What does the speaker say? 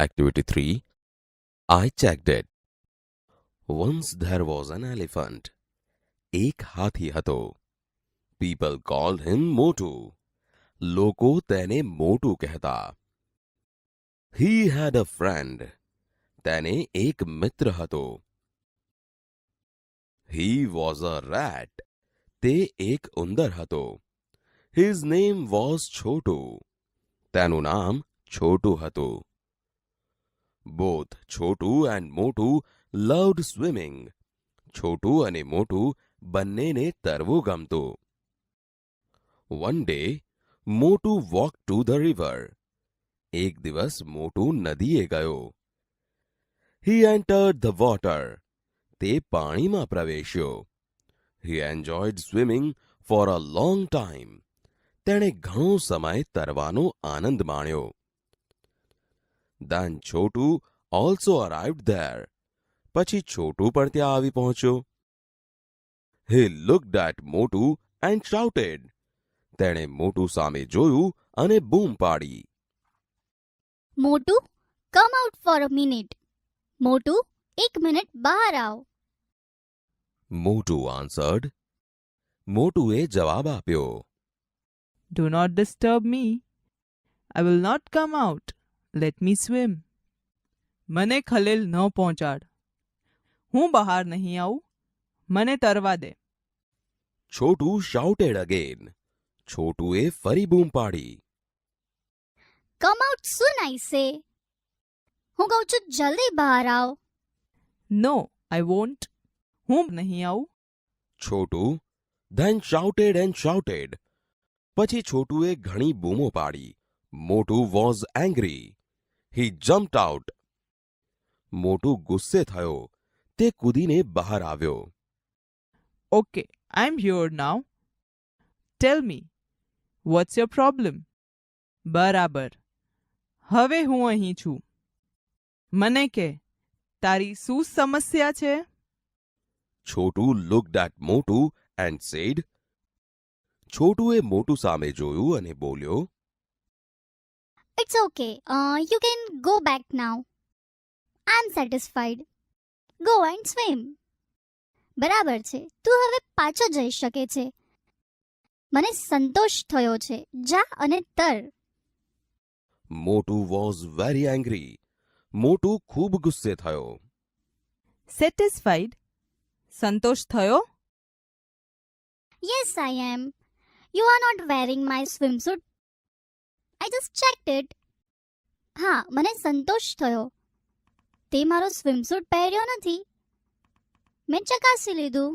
Activity 3. I checked it. Once there was an elephant. એક હાથી હતો. People called him Motu. લોકો તેને મોટું કહેતા. He had a friend. તેને એક મિત્ર હતો. He was a rat. તે એક ઉંદર હતો. His name was Chotu. તેનું નામ છોટું હતું. Both Chotu and Motu loved swimming. છોટું અને મોટું બંનેને તરવું ગમતું. One day, Motu walked to the river. એક દિવસ મોટું નદીએ ગયો. He entered the water. તે પાણીમાં પ્રવેશ્યો. He enjoyed swimming for a long time. તેણે ઘણો સમય તરવાનો આનંદ માણ્યો. Then Chotu also arrived there. પછી છોટું પણ ત્યાં આવી પહોંચ્યો. He looked at Motu and shouted. તેણે મોટું સામે જોયું અને બૂમ પાડી. મોટું, come out for a minute. મોટું, એક મિનિટ બહાર આવ. Motu answered. મોટુએ જવાબ આપ્યો. Do not disturb me. I will not come out. Let me swim. મને ખલેલ ન પહોંચાડ. હું બહાર નહીં આવું. મને તરવા દે. Chotu shouted again. છોટુએ ફરી બૂમ પાડી. Come out soon, I say. હું કહું છું જલ્દી બહાર આવ. No, I won't. હું નહીં આવું. Chotu then shouted and shouted. પછી છોટુએ ઘણી બૂમો પાડી. Motu was angry. He jumped out. મોટું ગુસ્સે થયો. તે કૂદીને બહાર આવ્યો. Okay, I'm here now. Tell me, what's your problem? બરાબર. હવે હું અહીં છું. મને કે, તારી શું સમસ્યા છે? Chotu looked at Motu and said. છોટુએ મોટું સામે જોયું અને બોલ્યો. It's okay. You can go back now. I'm satisfied. Go and swim. બરાબર છે. તું હવે પાછો જઈ શકે છે. મને સંતોષ થયો છે. જા અને તર. Motu was very angry. મોટું ખૂબ ગુસ્સે થયો. Satisfied? સંતોષ થયો? Yes, I am. You are not wearing my swimsuit. I just checked it. હા, મને સંતોષ થયો. તે મારો સ્વિમસૂટ પહેર્યો નથી. મેં ચકાસી લીધું.